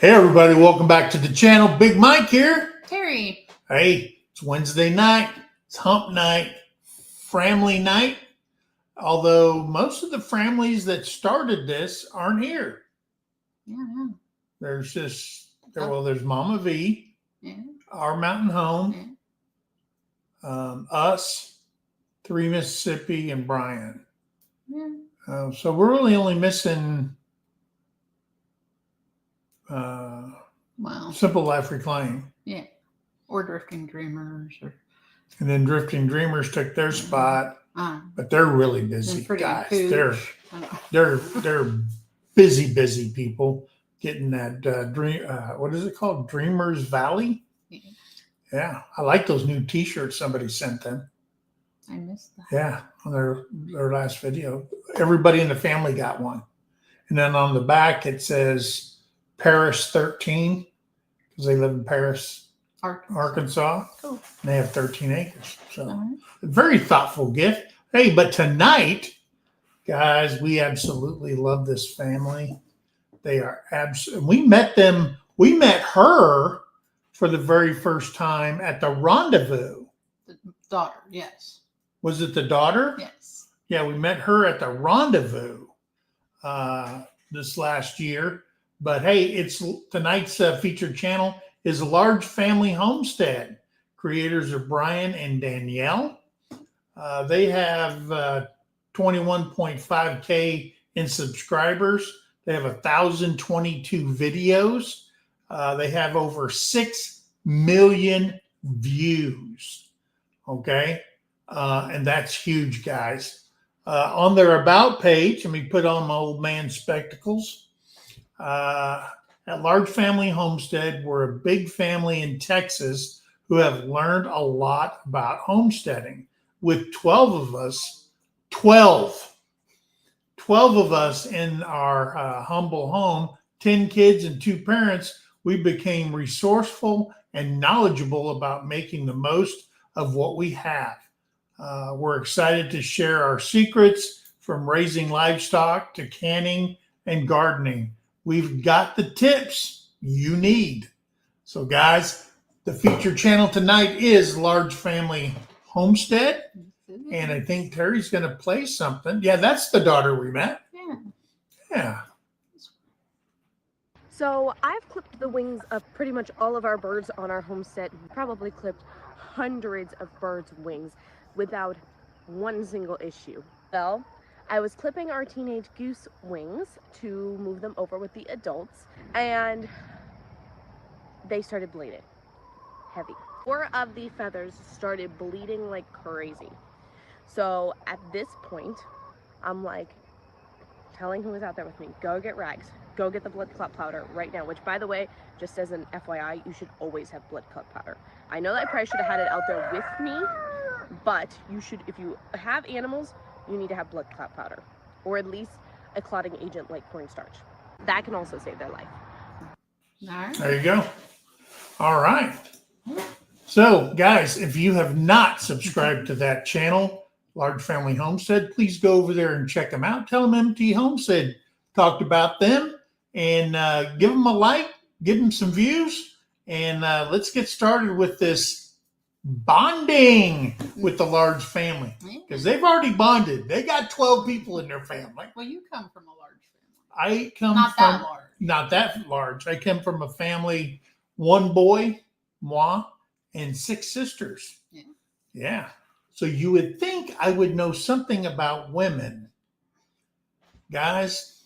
Hey everybody, welcome back to the channel. Big Mike here. Terry. Hey, it's Wednesday night. It's hump night, family night. Although most of the families that started this aren't here. Yeah. There's there's Mama V, Yeah. Our Mountain Home, us, 3 Mississippi, and Brian. Yeah. So we're really only missing Wow. Simple Life Reclaim. Yeah. Or Drifting Dreamers. And then Drifting Dreamers took their spot. But they're really busy guys. Pooch. They're busy people getting that dream. What is it called? Dreamers Valley. Yeah, I like those new T-shirts somebody sent them. I missed that. Yeah, on their last video, everybody in the family got one, and then on the back it says Paris 13 because they live in Paris, Arkansas. Cool. And they have 13 acres. So a very thoughtful gift. Hey, but tonight, guys, we absolutely love this family. They are we met them. We met her for the very first time at the rendezvous. The daughter, yes. Was it the daughter? Yes. Yeah, we met her at the rendezvous this last year. But hey, it's tonight's featured channel is Large Family Homestead. Creators are Brian and Danielle. They have 21.5K in subscribers. They have 1,022 videos. They have over 6 million views. Okay. And that's huge, guys. On their about page, let me put on my old man spectacles. At Large Family Homestead, we're a big family in Texas who have learned a lot about homesteading. With 12 of us in our humble home, 10 kids and 2 parents, we became resourceful and knowledgeable about making the most of what we have. We're excited to share our secrets from raising livestock to canning and gardening. We've got the tips you need. So guys, the featured channel tonight is Large Family Homestead. And I think Terry's going to play something. Yeah, that's the daughter we met. Yeah. So I've clipped the wings of pretty much all of our birds on our homestead. Probably clipped hundreds of birds' wings without one single issue. Well, I was clipping our teenage goose wings to move them over with the adults, and they started bleeding heavy. 4 of the feathers started bleeding like crazy. So at this point, I'm like telling who was out there with me, go get rags, go get the blood clot powder right now, which by the way, just as an FYI, you should always have blood clot powder. I know that I probably should have had it out there with me, but you should, if you have animals, you need to have blood clot powder, or at least a clotting agent like cornstarch. That can also save their life. There you go. All right. So, guys, if you have not subscribed to that channel, Large Family Homestead, please go over there and check them out. Tell them MT Homestead talked about them, and give them a like, give them some views, and let's get started with this bonding with the Large Family, because they've already bonded. They got 12 people in their family. Well, you come from a large family. I come not that large. I come from a family, 1 boy, moi, and 6 sisters. Yeah. So you would think I would know something about women. Guys,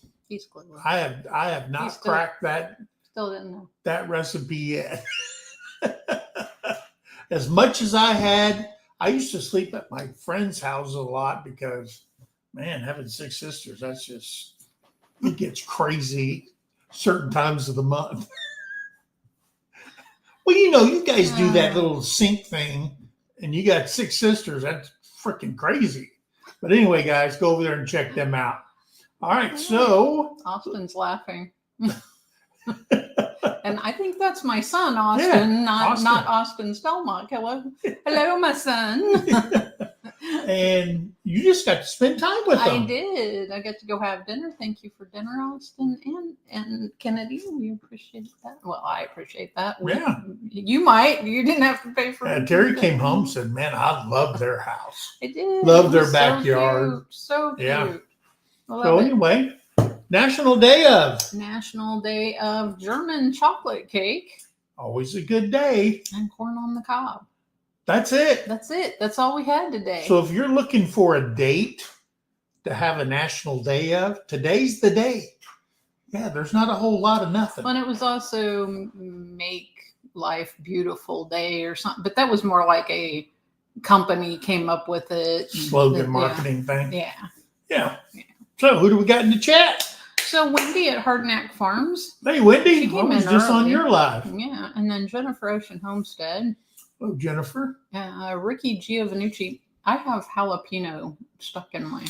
I have not cracked that. Still didn't know that recipe yet. As much as I used to sleep at my friend's house a lot because, man, having 6 sisters, that's just, it gets crazy certain times of the month. Well, you know, you guys do that little sync thing, and you got 6 sisters. That's freaking crazy. But anyway, guys, go over there and check them out. All right, so. Austin's laughing. And I think that's my son, Austin, not Austin Stelmach. Hello, my son. and you just got to spend time with them. I did. I got to go have dinner. Thank you for dinner, Austin and Kennedy. We appreciate that. Well, I appreciate that. Yeah. You might. You didn't have to pay for it. Terry came home and said, man, I love their house. I did. Love their It was backyard. So cute. Yeah. I love So it. anyway, National Day of. National Day of German chocolate cake Always a good day. and corn on the cob. That's it. That's it. That's all we had today. So if you're looking for a date to have a National Day of, today's the day. Yeah, there's not a whole lot of nothing. But it was also Make Life Beautiful Day or something. But that was more like a company came up with it. Slogan marketing thing. Yeah. Yeah. So who do we got in the chat? So Wendy at Hardknack Farms. Hey, Wendy. She I came was in just on early. your live. Yeah. And then Jennifer Ocean Homestead. Oh, Jennifer. Ricky Giovannucci. I have jalapeno stuck in my.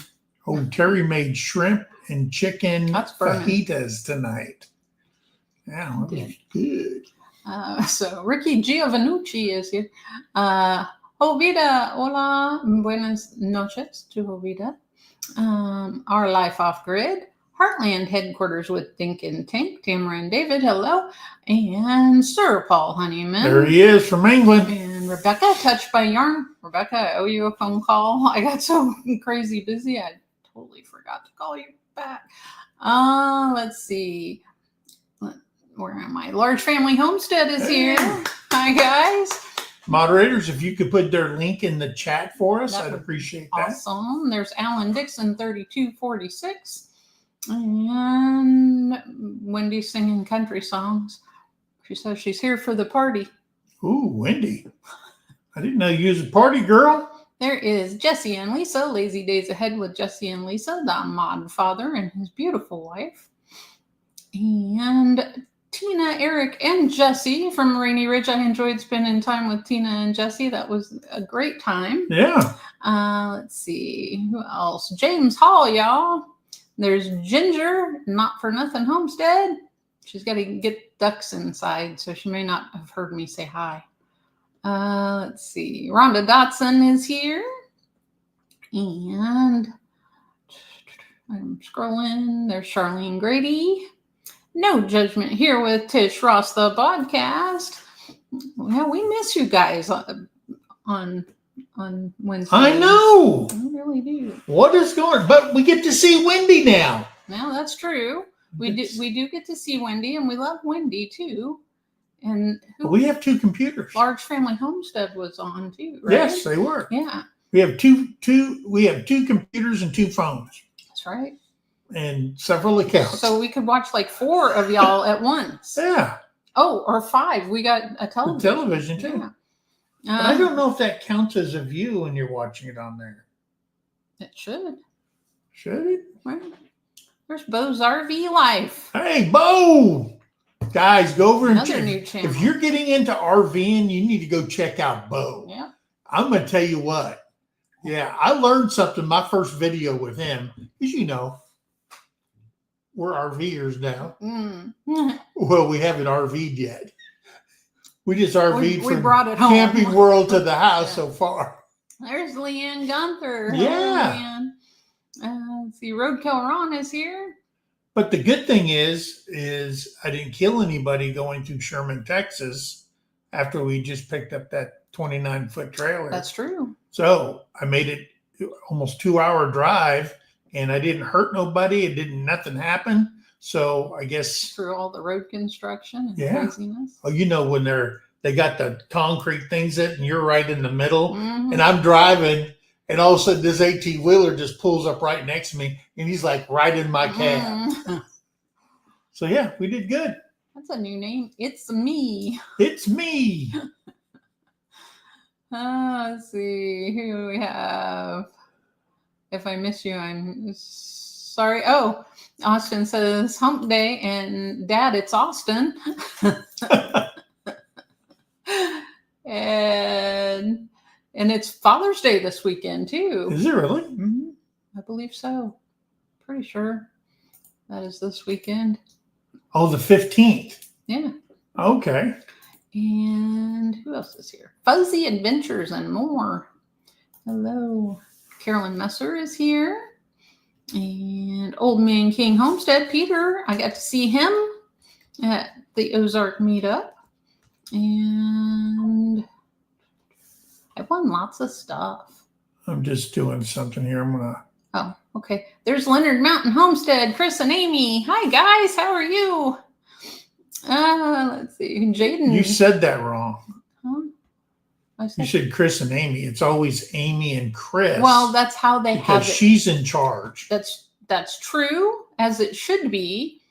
Oh, Terry made shrimp and chicken That's burning. fajitas tonight. Yeah, that was good. So Ricky Giovannucci is here. Jovita, hola, buenas noches to Jovita. Our life off grid. Heartland headquarters with Dink and Tank. Tamara and David, hello. And Sir Paul Honeyman. There he is from England. And Rebecca, touched by yarn. Rebecca, I owe you a phone call. I got so crazy busy, I totally forgot to call you back. Let's see. Where am I? Large Family Homestead is here. Hi, guys. Moderators, if you could put their link in the chat for us, That I'd would appreciate that. Awesome. There's Alan Dixon, 3246. And Wendy singing country songs. She says she's here for the party. Ooh, Wendy. I didn't know you was a party girl. There is Jesse and Lisa, Lazy Days Ahead with Jesse and Lisa, the mod father and his beautiful wife. And Tina, Eric, and Jesse from Rainy Ridge. I enjoyed spending time with Tina and Jesse. That was a great time. Yeah. Let's see. Who else? James Hall, y'all. There's Ginger, Not For Nothing Homestead. She's got to get ducks inside, so she may not have heard me say hi. Let's see. Rhonda Dotson is here. And I'm scrolling. There's Charlene Grady. No Judgment here with Tish Ross, the podcast. Well, we miss you guys on Wednesday. I know. I really do. What is going on? But we get to see Wendy now. Now that's true. We do get to see Wendy, and we love Wendy too. And We have two computers. Large Family Homestead was on too, right? Yes, they were. Yeah, We have two computers and 2 phones that's right. and several accounts. So we could watch like 4 of y'all at once. Yeah. Oh, or 5. We got a The television. television too. Yeah. But I don't know if that counts as a view when you're watching it on there. It should. Should it? Right. There's Bo's RV Life. Hey, Bo! Guys, go over and Another check. new channel. If you're getting into RVing, you need to go check out Bo. Yeah. I'm going to tell you what. Yeah, I learned something my first video with him. Because, you know, we're RVers now. Mm. Well, we haven't RV'd yet. We just RV'd We from brought it home. Camping World to the house Yeah. so far. There's Leanne Gunther. Yeah. Hello, Leanne. Let's see. Roadkill Ron is here. But the good thing is I didn't kill anybody going through Sherman, Texas after we just picked up that 29-foot trailer. That's true. So I made it almost 2-hour drive and I didn't hurt nobody. Nothing happened. So I guess, Through all the road construction and Yeah. craziness. oh, you know, when they got the concrete things in and you're right in the middle Mhm. and I'm driving and all of a sudden this 18-wheeler just pulls up right next to me and he's like right in my cab. Mhm. So yeah, we did good. That's a new name. It's me. It's me. Let's see. Who do we have? If I miss you, I'm sorry. Oh, Austin says hump day, and Dad, it's Austin. and it's Father's Day this weekend too. Is it really? Mhm. I believe so. Pretty sure that is this weekend. Oh, the 15th. Yeah. Okay. And who else is here? Fuzzy Adventures and more. Hello. Carolyn Messer is here. And Old Man King Homestead, Peter, I got to see him at the Ozark meetup. And I won lots of stuff. I'm just doing something here. I'm going to. Oh, okay. There's Leonard Mountain Homestead, Chris and Amy. Hi, guys. How are you? Let's see. Jaden. You said that wrong. Huh? You said Chris and Amy. It's always Amy and Chris. Well, that's how they have because it. she's in charge. That's true, as it should be,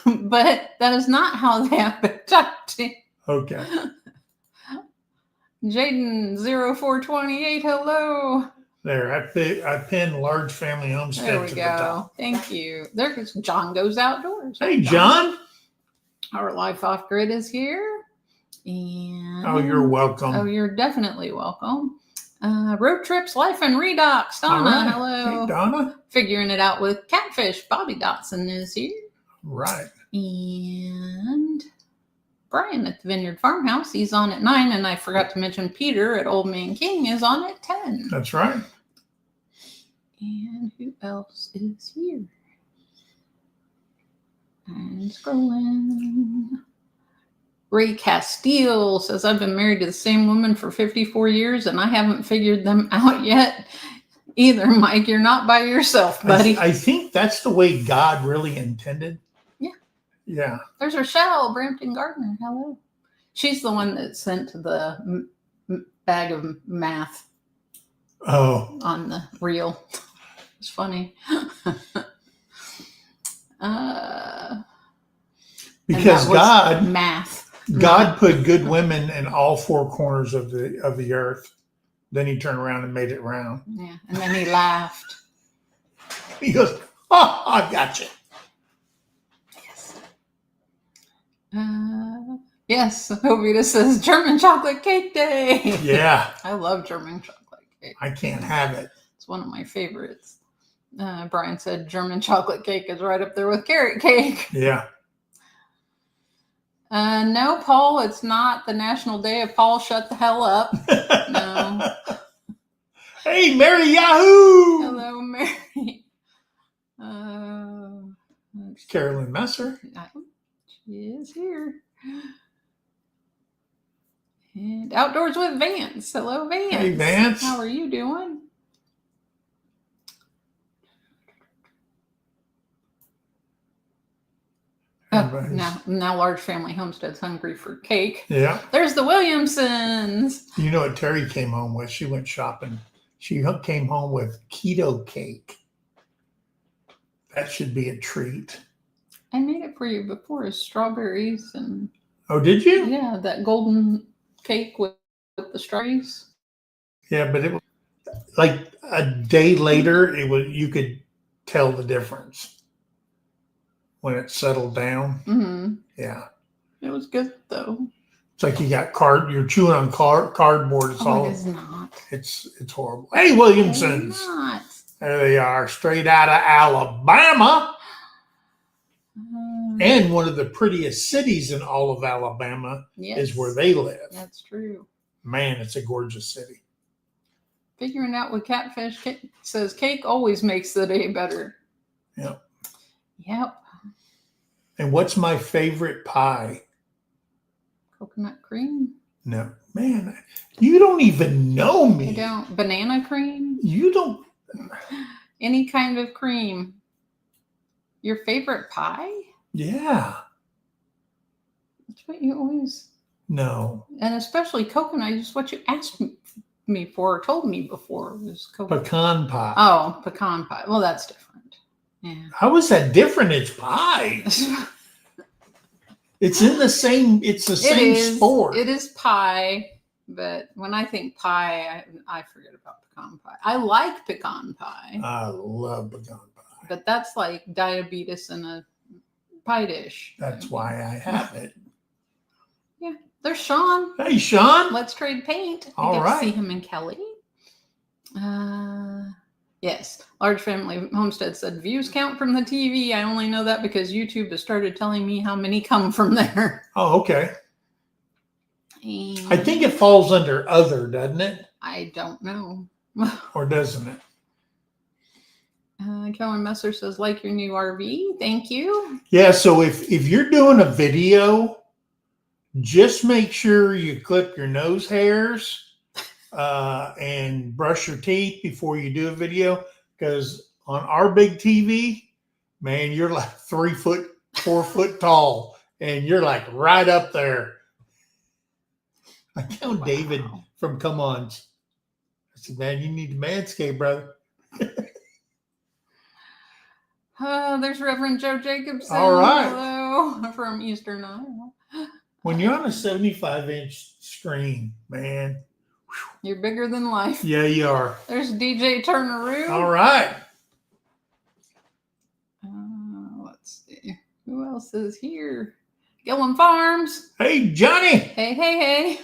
but that is not how they have it typed in. Okay. Jaden 0428, hello. There, I pinned Large Family Homestead There we to go. the top. Thank you. There's John Goes Outdoors. Hey, John. Our Life Off Grid is here. And Oh, you're welcome. Oh, you're definitely welcome. Road Trips, Life and Redux. Donna, All right. hello. Hey, Donna. Figuring it out with Catfish. Bobby Dotson is here. Right. And Brian at the Vineyard Farmhouse, he's on at 9. And I forgot to mention Peter at Old Man King is on at 10. That's right. And who else is here? And scrolling. Ray Castile says, I've been married to the same woman for 54 years and I haven't figured them out yet either. Mike, you're not by yourself, buddy. I think that's the way God really intended. Yeah. Yeah. There's Rochelle, Brampton Gardner. Hello. She's the one that sent the bag of math on the reel. It's funny. Because God math. God put good women in all four corners of the earth. Then he turned around and made it round. Yeah, and then he laughed. He goes, "Oh, I got you." Yes. Yes. Ovita says German chocolate cake day. Yeah. I love German chocolate cake. I can't have it. It's one of my favorites. Brian said German chocolate cake is right up there with carrot cake. Yeah. No, Paul, it's not the National Day of Paul. Shut the hell up. No. Hey, Mary Yahoo! Hello, Mary. Carolyn Messer. She is here. And Outdoors with Vance. Hello, Vance. Hey, Vance. How are you doing? Now Large Family Homestead's hungry for cake. Yeah. There's the Williamsons. You know what Terry came home with? She went shopping. She came home with keto cake. That should be a treat. I made it for you before. Strawberries and... Oh, did you? Yeah, that golden cake with the strawberries. Yeah, but it was like a day later, you could tell the difference when it settled down. Mm-hmm. Yeah. It was good, though. It's like you got you're chewing on cardboard. It's all. It is not. It's horrible. Hey, Williamsons. It's not. There they are, straight out of Alabama. And one of the prettiest cities in all of Alabama is where they live. That's true. Man, it's a gorgeous city. Figuring out with Catfish says cake always makes the day better. Yep. Yep. And what's my favorite pie? Coconut cream? No. Man, you don't even know me. I don't. Banana cream? You don't. Any kind of cream. Your favorite pie? Yeah. That's what you always... No. And especially coconut is what you asked me for or told me before. Was coconut. Pecan pie. Oh, pecan pie. Well, that's different. Yeah. How is that different? It's pie. It's in the same. It's the same sport. It is pie, but when I think pie, I forget about pecan pie. I like pecan pie. I love pecan pie. But that's like diabetes in a pie dish. That's why I have it. Yeah. There's Sean. Hey, Sean. Let's trade paint. All I get right. to see him and Kelly. Yes. Large Family Homestead said, views count from the TV. I only know that because YouTube has started telling me how many come from there. Oh, okay. And I think it falls under other, doesn't it? I don't know. Or doesn't it? Kellen Messer says, like your new RV. Thank you. Yeah, so if you're doing a video, just make sure you clip your nose hairs and brush your teeth before you do a video. Because on our big TV, man, you're like 3 foot, 4 foot tall, and you're like right up there. I know David from Come On. I said, man, you need to manscape, brother. There's Reverend Joe Jacobson. All right. Hello from Eastern Iowa. When you're on a 75-inch screen, man. You're bigger than life. Yeah, you are. There's DJ Turneroo. All right. Let's see. Who else is here? Gillum Farms. Hey, Johnny. Hey.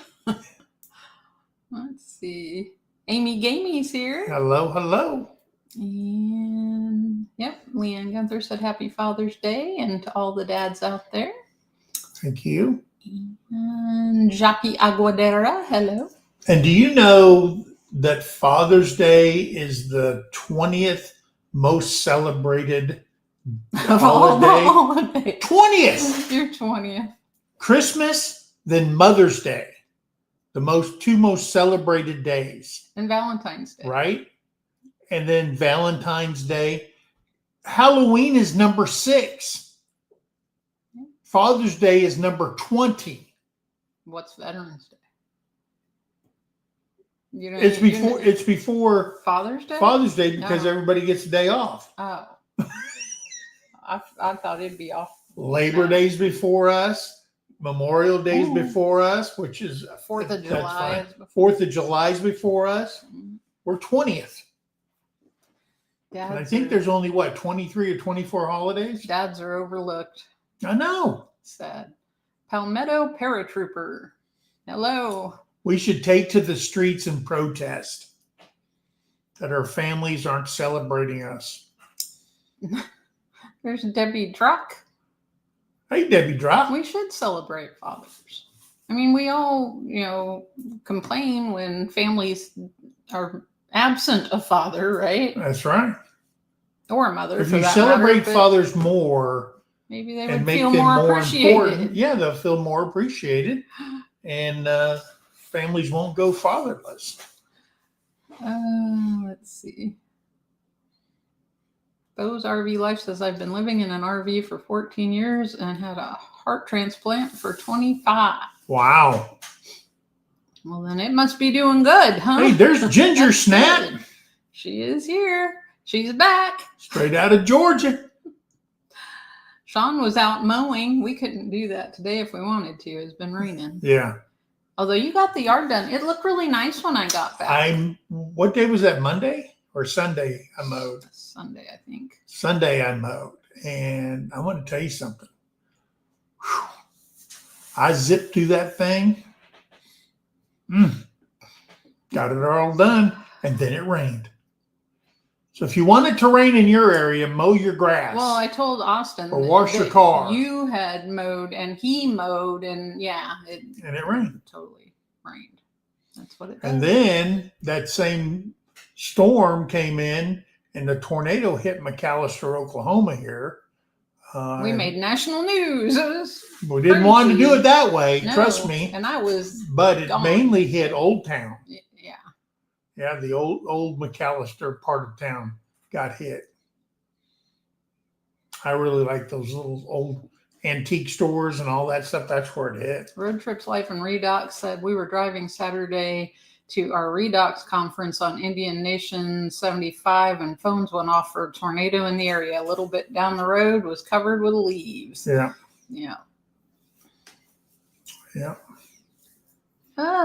Let's see. Amy Gamey's here. Hello. And yep, Leanne Gunther said Happy Father's Day, and to all the dads out there. Thank you. And Jackie Aguadera, hello. And do you know that Father's Day is the 20th most celebrated holiday? 20th. Your 20th. Christmas, then Mother's Day. The two most celebrated days. And Valentine's Day. Right? And then Valentine's Day. Halloween is number 6. Father's Day is number 20. What's Veterans Day? It's before Father's Day? Father's Day because everybody gets a day off. Oh. I thought it'd be off. Labor Day's before us. Memorial Day's before us, which is 4th of July. 4th of July's before us. We're 20th. And I think there's only 23 or 24 holidays. Dads are overlooked. I know. Sad. Palmetto Paratrooper. Hello. We should take to the streets and protest that our families aren't celebrating us. There's Debbie Druck. Hey, Debbie Drop. We should celebrate fathers. I mean, we all, complain when families are absent a father, right? That's right. Or a mother. If you celebrate fathers more, maybe they and would make feel them more appreciated. important, yeah, they'll feel more appreciated, and families won't go fatherless. Let's see. Bose RV Life says, I've been living in an RV for 14 years and had a heart transplant for 25. Wow. Well, then it must be doing good, huh? Hey, there's Ginger Snap. Good. She is here. She's back. Straight out of Georgia. Sean was out mowing. We couldn't do that today if we wanted to. It's been raining. Yeah. Although you got the yard done. It looked really nice when I got back. What day was that? Monday or Sunday I mowed? Sunday, I think. Sunday I mowed. And I want to tell you something. Whew. I zipped through that thing. Got it all done. And then it rained. So if you want it to rain in your area, mow your grass. Well, I told Austin. Or wash your car. You had mowed and he mowed and and it rained. Totally rained. That's what it does. And then that same storm came in and the tornado hit McAllister, Oklahoma here. We made national news. We didn't want to do it that way, trust me. And I was But it mainly hit Old Town. Yeah. Yeah, the old McAllister part of town got hit. I really like those little old antique stores and all that stuff. That's where it hit. Road Trips Life and Redox said we were driving Saturday to our Redox conference on Indian Nation 75 and phones went off for a tornado in the area. A little bit down the road was covered with leaves. Yeah.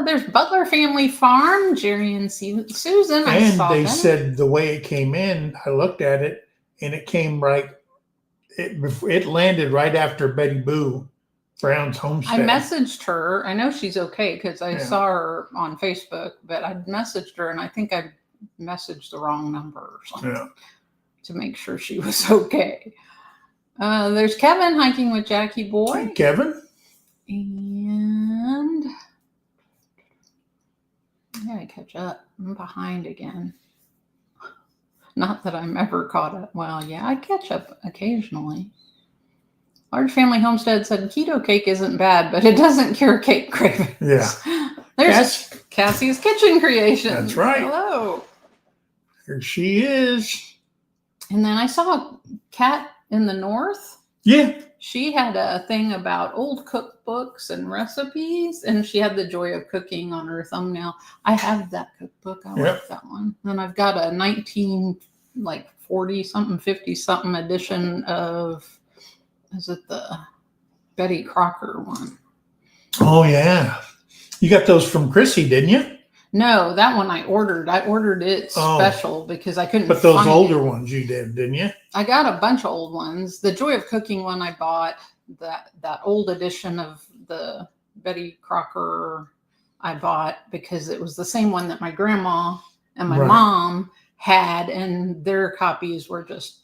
There's Butler Family Farm, Jerry and Susan. And they said the way it came in, I looked at it and it came right. It landed right after Betty Boo Brown's homestead. I messaged her. I know she's okay because I saw her on Facebook, but I messaged her and I think I messaged the wrong number or something to make sure she was okay. There's Kevin hiking with Jackie Boy. Hey, Kevin. And I gotta catch up. I'm behind again. Not that I'm ever caught up. Well, yeah, I catch up occasionally. Large Family Homestead said keto cake isn't bad, but it doesn't cure cake cravings. Yeah. There's Cassie's Kitchen Creations. That's right. Hello. Here she is. And then I saw Kat in the north. Yeah. She had a thing about old cookbooks and recipes, and she had the Joy of Cooking on her thumbnail. I have that cookbook. I like that one. And I've got a 40 something, 50 something edition of, is it the Betty Crocker one? Oh yeah. You got those from Chrissy, didn't you? No, that one I ordered. I ordered it special because I couldn't. But those older ones you did, didn't you? I got a bunch of old ones. The Joy of Cooking one I bought, that old edition of the Betty Crocker I bought because it was the same one that my grandma and my mom had, and their copies were just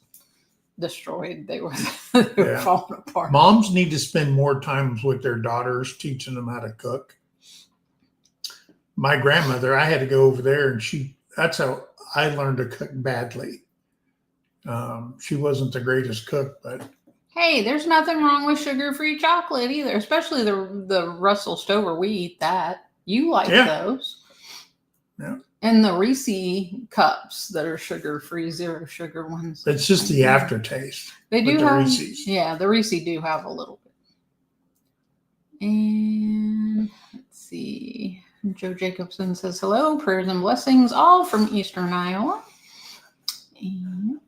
destroyed. They were falling apart. Moms need to spend more time with their daughters, teaching them how to cook. My grandmother, I had to go over there, and that's how I learned to cook badly. She wasn't the greatest cook, but hey, there's nothing wrong with sugar-free chocolate either, especially the Russell Stover. We eat that. You like those. Yeah. And the Reese cups that are sugar-free, zero sugar ones. It's just the aftertaste. They do have, Reese's. Yeah, the Reese do have a little bit. And let's see. Joe Jacobson says, hello, prayers and blessings, all from Eastern Iowa. And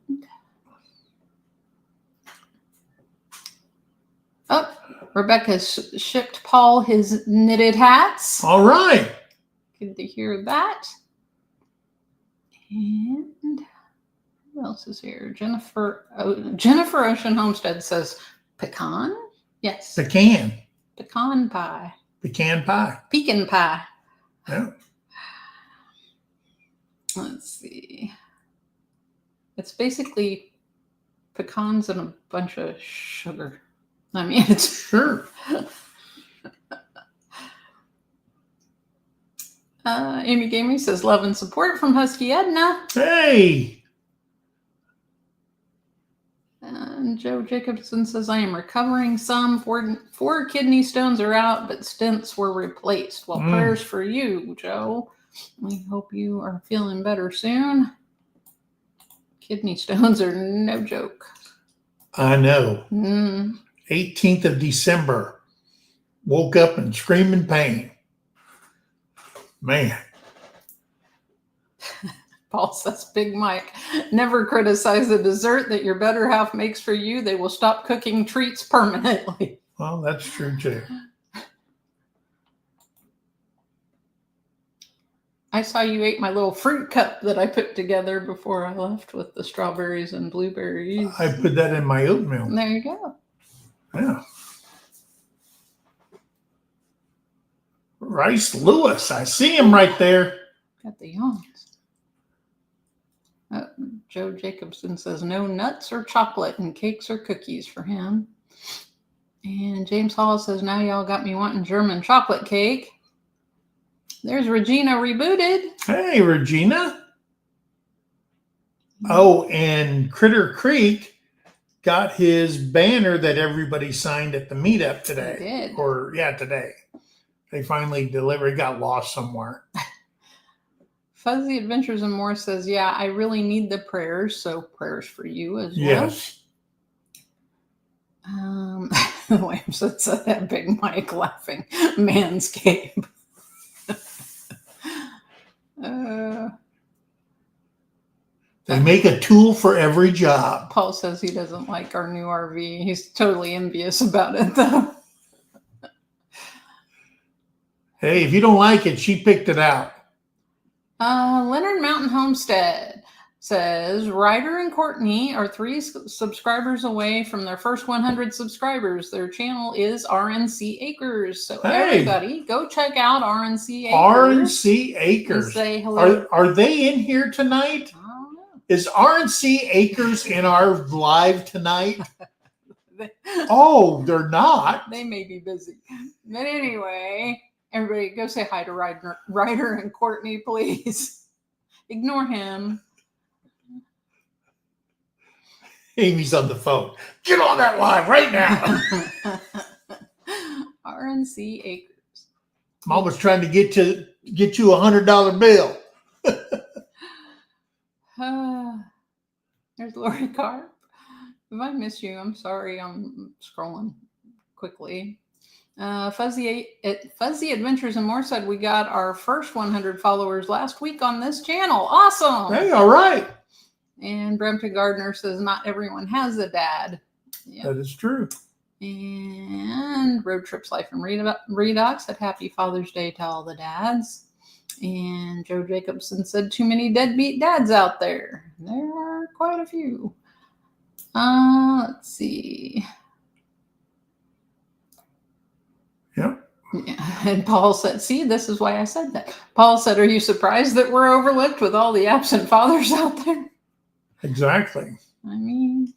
Rebecca shipped Paul his knitted hats. All right. Good to hear that. And who else is here? Jennifer Ocean Homestead says pecan. Yes. Pecan pie. Pecan pie. Pecan pie. Yeah. Let's see. It's basically pecans and a bunch of sugar. I mean, it's Sure. Amy Gamey says love and support from Husky Edna. Hey. And Joe Jacobson says, I am recovering some. Four kidney stones are out, but stents were replaced. Well, prayers for you, Joe. We hope you are feeling better soon. Kidney stones are no joke. I know. 18th of December. Woke up in screaming pain. Man. Paul says, Big Mike, never criticize the dessert that your better half makes for you. They will stop cooking treats permanently. Well, that's true too. I saw you ate my little fruit cup that I put together before I left with the strawberries and blueberries. I put that in my oatmeal. There you go. Yeah. Rice Lewis. I see him right there. Got the yawns. Joe Jacobson says no nuts or chocolate and cakes or cookies for him. And James Hall says, now y'all got me wanting German chocolate cake. There's Regina Rebooted. Hey, Regina. Oh, and Critter Creek got his banner that everybody signed at the meetup today. They did. Today. They finally delivered. It got lost somewhere. Fuzzy Adventures and More says, yeah, I really need the prayers. So prayers for you as well. Yes. William said that Big Mike laughing. Manscape. They make a tool for every job. Paul says he doesn't like our new RV. He's totally envious about it, though. Hey, if you don't like it, she picked it out. Leonard Mountain Homestead says Ryder and Courtney are 3 subscribers away from their first 100 subscribers. Their channel is RNC Acres. So everybody go check out RNC Acres. RNC Acres. Say hello. Are they in here tonight? I don't know. Is RNC Acres in our live tonight? Oh, they're not. They may be busy. But anyway, everybody go say hi to Ryder and Courtney, please. Ignore him. Amy's on the phone. Get on that line right now. RNC Acres. Mom was trying to get you $100 bill. There's Lori Carp. If I miss you, I'm sorry. I'm scrolling quickly. Fuzzy Adventures and More said we got our first 100 followers last week on this channel. Awesome. Hey, all right. And Brampton Gardner says not everyone has a dad. Yep. That is true. And Road Trips Life and Redox said happy Father's Day to all the dads. And Joe Jacobson said too many deadbeat dads out there. There are quite a few. Let's see. Yep. Yeah. And Paul said, see, this is why I said that. Paul said, are you surprised that we're overlooked with all the absent fathers out there? Exactly. I mean,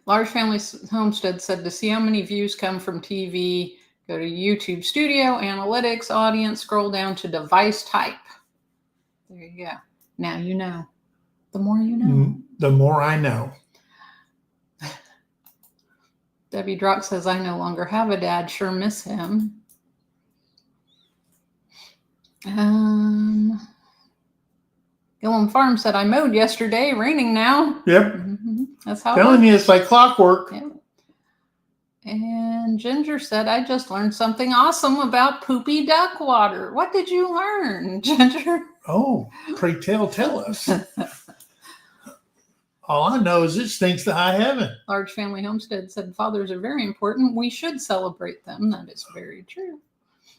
Large Family Homestead said to see how many views come from TV, go to YouTube Studio, Analytics, Audience, scroll down to Device Type. There you go. Now you know. The more you know. The more I know. Debbie Drock says, I no longer have a dad. Sure miss him. Gillum Farm said, I mowed yesterday. Raining now. Yep. Mm-hmm. That's how Telling you, it's like clockwork. Yeah. And Ginger said, I just learned something awesome about poopy duck water. What did you learn, Ginger? Oh, pray tell us. All I know is it stinks to high heaven. Large Family Homestead said, fathers are very important. We should celebrate them. That is very true.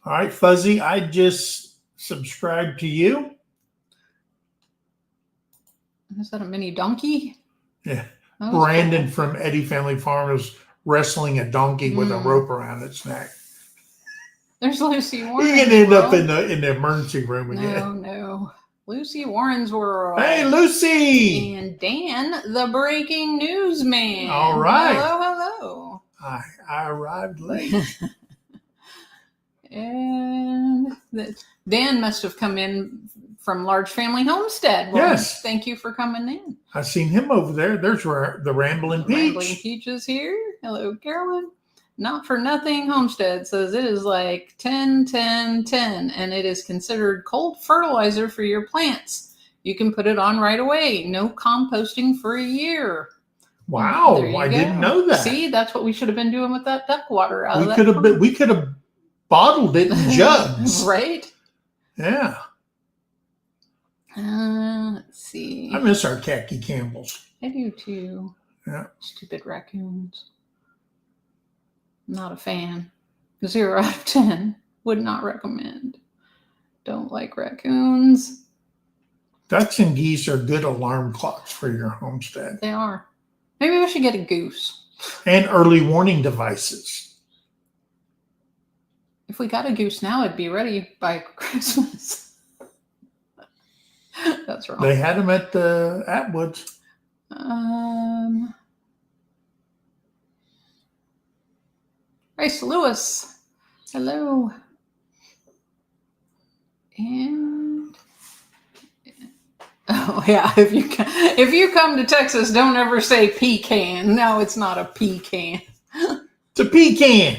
All right, Fuzzy, I just subscribed to you. Is that a mini donkey? Yeah. Oh, Brandon from Eddie Family Farm was wrestling a donkey with a rope around its neck. There's Lucy Warren. You can end up in the emergency room again. No. Lucy Warren's World. Hey, Lucy! And Dan, the breaking news man. All right. Hello. I arrived late. And Dan must have come in from Large Family Homestead. Well, yes. Thank you for coming in. I've seen him over there. There's the Rambling Peach. Rambling Peach is here. Hello, Carolyn. Not for Nothing Homestead says it is like 10, 10, 10, and it is considered cold fertilizer for your plants. You can put it on right away. No composting for a year. Wow, I didn't know that. See, that's what we should have been doing with that duck water. We could have bottled it in jugs. Right? Yeah. Let's see. I miss our khaki Campbells. I do too. Yeah. Stupid raccoons. Not a fan. 0 out of 10. Would not recommend. Don't like raccoons. Ducks and geese are good alarm clocks for your homestead. They are. Maybe we should get a goose. And early warning devices. If we got a goose now, it'd be ready by Christmas. That's wrong. They had them at the Atwoods. Grace Lewis, hello. And oh yeah, if you come to Texas, don't ever say pecan. No, it's not a pecan. It's a pecan.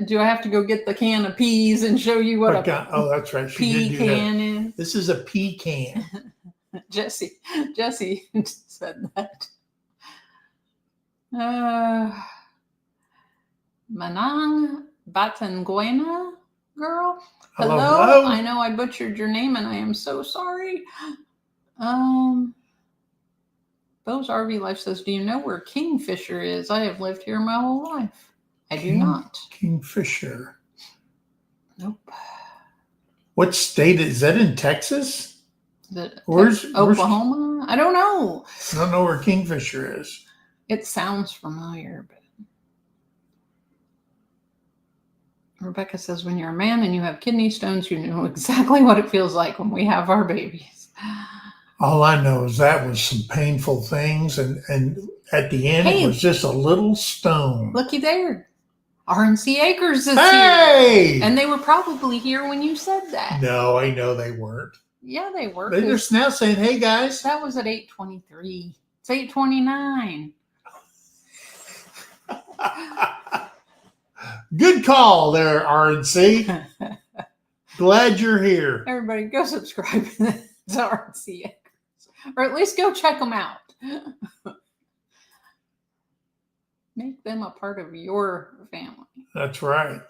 Do I have to go get the can of peas and show you what oh, that's right. Pecan is? This is a pecan. Jesse said that. Manang Batanguena girl. Hello. I know I butchered your name and I am so sorry. Bo's RV Life says, do you know where Kingfisher is? I have lived here my whole life. I do not. Kingfisher. Nope. What state is that, in Texas? Where's Oklahoma? I don't know. I don't know where Kingfisher is. It sounds familiar, but Rebecca says, when you're a man and you have kidney stones, you know exactly what it feels like when we have our babies. All I know is that was some painful things, and at the end, it was just a little stone. Looky there. RNC Acres is here. And they were probably here when you said that. No, I know they weren't. Yeah, they were. They're 'cause just now saying, "Hey guys." that was at 8:23. It's 8:29. Good call there, RNC. Glad you're here. Everybody go subscribe to RNC Acres. Or at least go check them out. Make them a part of your family. That's right.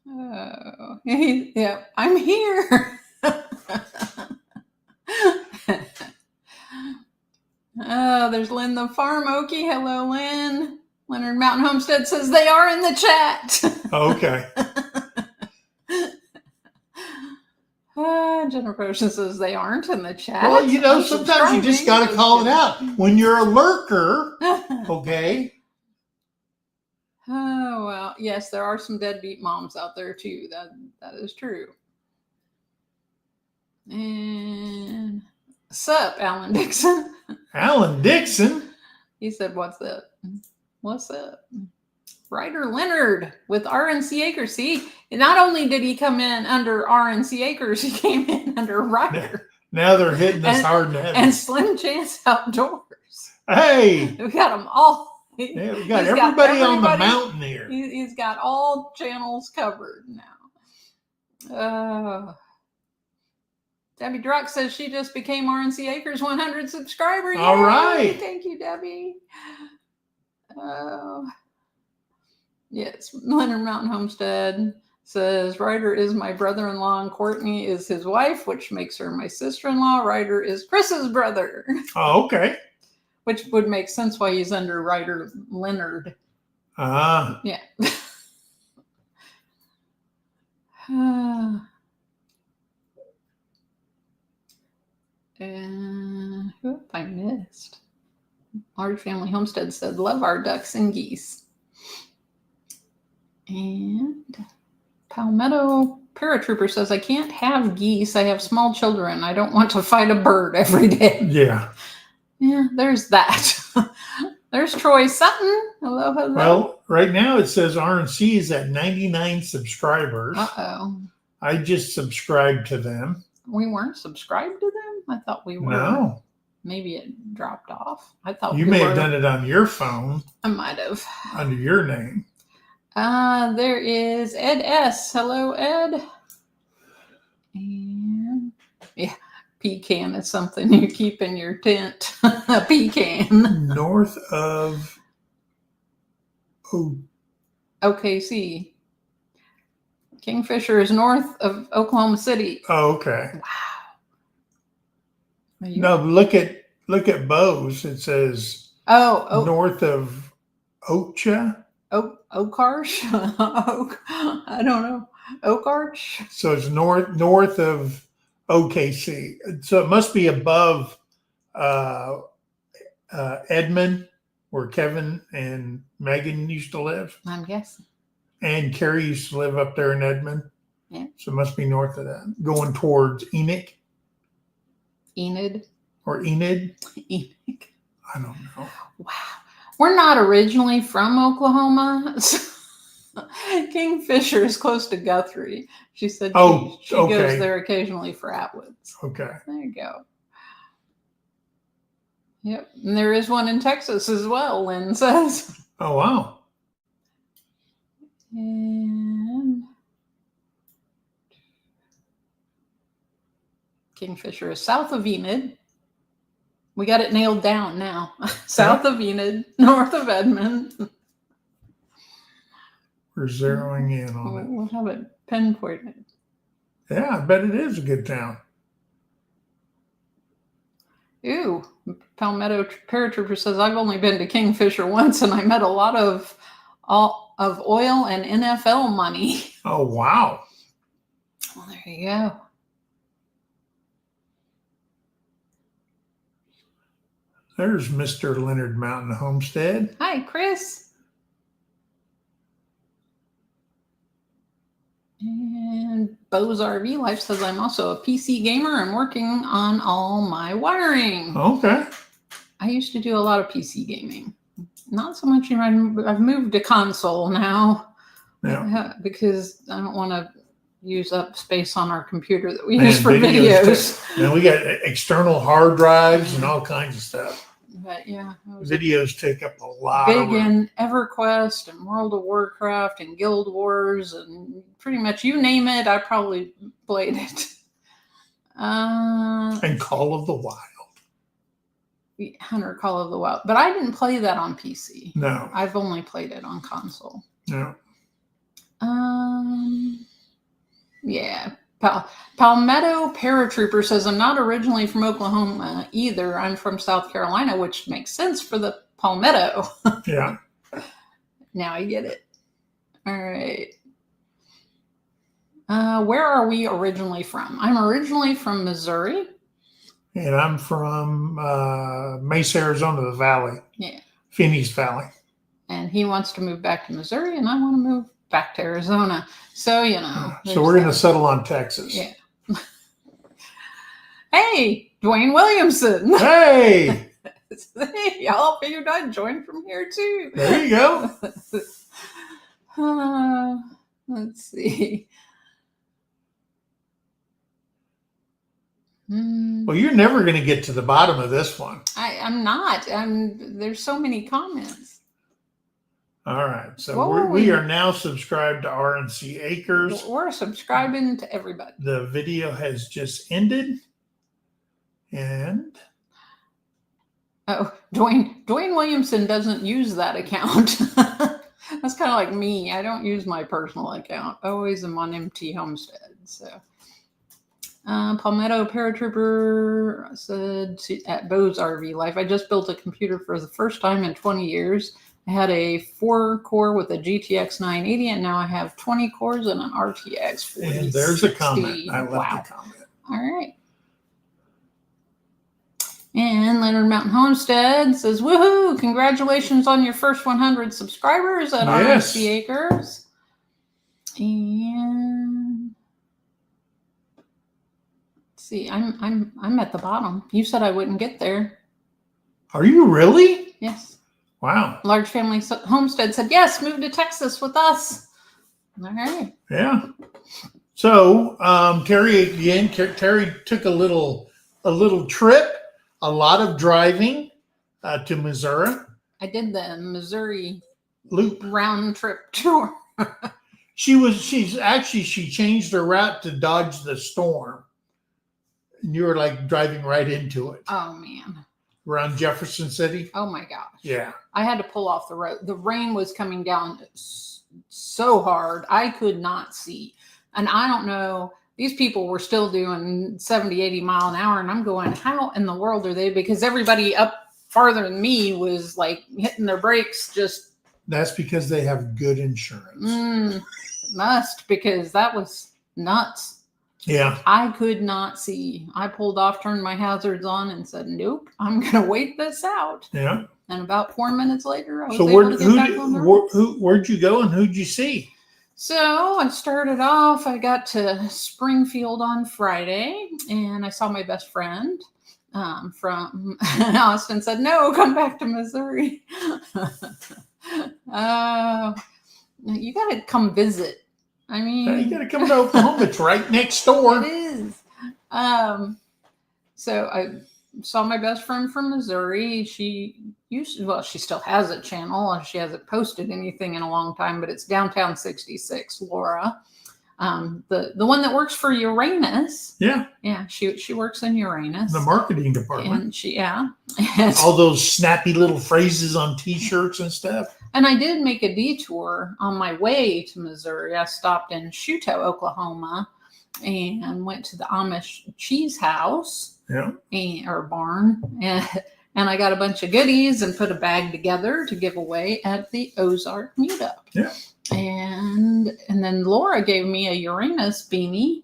Oh, yeah, I'm here. Oh, there's Lynn the Farm Okie. Hello, Lynn. Leonard Mountain Homestead says they are in the chat. Okay. Jennifer Ocean says they aren't in the chat. Well, you know, sometimes you just got to call it out when you're a lurker. Okay. Oh, well, yes, there are some deadbeat moms out there too. That is true. And sup, Alan Dixon? Alan Dixon. He said, "What's up? What's up?" Ryder Leonard with RNC Acres. See, not only did he come in under RNC Acres, he came in under Ryder. Now they're hitting us hard in the head. And Slim Chance Outdoors. Hey. We got them all. Yeah, we got everybody on the mountain here. He's got all channels covered now. Debbie Druck says she just became RNC Acres 100 subscriber. All Yay! right. Thank you, Debbie. Yes, Leonard Mountain Homestead says Ryder is my brother-in-law and Courtney is his wife, which makes her my sister-in-law. Ryder is Chris's brother. Oh, okay. Which would make sense why he's under Ryder Leonard. Yeah. And who have I missed? Large Family Homestead said, love our ducks and geese. And Palmetto Paratrooper says, I can't have geese. I have small children. I don't want to fight a bird every day. Yeah. Yeah, there's that. There's Troy Sutton. Hello, hello. Well, right now it says RNC is at 99 subscribers. Uh-oh. I just subscribed to them. We weren't subscribed to them? I thought we were. No. Maybe it dropped off. I thought you may have done it on your phone. I might have. Under your name. There is Ed S. Hello, Ed. And yeah, pecan is something you keep in your tent. A pecan. North of OKC. Kingfisher is north of Oklahoma City. Oh, okay. Wow. No, look at Bose. It says north of Ocha. Oak Arch? I don't know. Oak Arch? So it's north of OKC. So it must be above Edmond, where Kevin and Megan used to live. I'm guessing. And Carrie used to live up there in Edmond. Yeah. So it must be north of that. Going towards Enoch. Enid. Or Enid. Enoch. I don't know. Wow. We're not originally from Oklahoma. Kingfisher is close to Guthrie. She said she goes there occasionally for Atwoods. Okay. There you go. Yep. And there is one in Texas as well, Lynn says. Oh, wow. And Kingfisher is south of Enid. We got it nailed down now. South of Enid, north of Edmond. We're zeroing in on it. We'll have it pinpointed. Yeah, I bet it is a good town. Ooh, Palmetto Paratrooper says, I've only been to Kingfisher once and I met a lot of oil and NFL money. Oh, wow. Well, there you go. There's Mr. Leonard Mountain Homestead. Hi, Chris. And Bo's RV Life says, I'm also a PC gamer. I'm working on all my wiring. Okay. I used to do a lot of PC gaming. Not so much. I've moved to console now. Yeah. Because I don't want to use up space on our computer that we Man, use for videos. And we got external hard drives and all kinds of stuff. But yeah, it was Videos take up a lot big of room. in EverQuest and World of Warcraft and Guild Wars and pretty much you name it, I probably played it. And Call of the Wild. Hunter Call of the Wild, but I didn't play that on PC. No. I've only played it on console. No. Yeah. Palmetto Paratrooper says, I'm not originally from Oklahoma either. I'm from South Carolina, which makes sense for the palmetto. Yeah. Now I get it. All right. Where are we originally from? I'm originally from Missouri. And I'm from Mesa, Arizona, the Valley. Yeah. Phoenix Valley. And he wants to move back to Missouri, and I want to move back to Arizona. So, you know. So we're going to settle on Texas. Yeah. Hey, Dwayne Williamson. Hey! Hey, y'all figured I'd join from here too. There you go. Let's see. Well, you're never going to get to the bottom of this one. I'm not. There's so many comments. All right. So What we are now subscribed to RNC Acres. We're subscribing to everybody. The video has just ended. And Oh, Dwayne Williamson doesn't use that account. That's kind of like me. I don't use my personal account. I always am on MT Homestead. So, Palmetto Paratrooper said at Bo's RV Life, I just built a computer for the first time in 20 years. I had a 4-core with a GTX 980, and now I have 20 cores and an RTX 4060. and there's a comment. I left a comment. All right. And Leonard Mountain Homestead says, woohoo, congratulations on your first 100 subscribers at Yes. RNC Acres. And let's see, I'm at the bottom. You said I wouldn't get there. Are you really? Yes. Wow. Large Family Homestead said, yes, move to Texas with us. All right. Yeah. So Terrie took a little trip, a lot of driving to Missouri. I did the Missouri Loop. round trip tour. She changed her route to dodge the storm. And you were like driving right into it. Oh, man. Around Jefferson City. Oh, my gosh. Yeah. I had to pull off the road. The rain was coming down so hard. I could not see. And I don't know, these people were still doing 70, 80 mile an hour. And I'm going, how in the world are they? Because everybody up farther than me was like hitting their brakes. Just That's because they have good insurance. Must, because that was nuts. Yeah. I could not see. I pulled off, turned my hazards on, and said, nope, I'm going to wait this out. Yeah. And about 4 minutes later, I was So able to get back on the road. where'd you go and who'd you see? So I started off, I got to Springfield on Friday, and I saw my best friend from Austin. Said, no, come back to Missouri. You got to come visit. I mean, You got to come to Oklahoma. It's right next door. it is. So I saw my best friend from Missouri. She still has a channel. She hasn't posted anything in a long time, but it's Downtown 66, Laura. The one that works for Uranus. Yeah. Yeah, she works in Uranus. The marketing department. And All those snappy little phrases on T-shirts and stuff. And I did make a detour on my way to Missouri. I stopped in Shuto, Oklahoma, and went to the Amish cheese house. Yeah. Or barn, and I got a bunch of goodies and put a bag together to give away at the Ozark meetup. Yeah. And then Laura gave me a Uranus beanie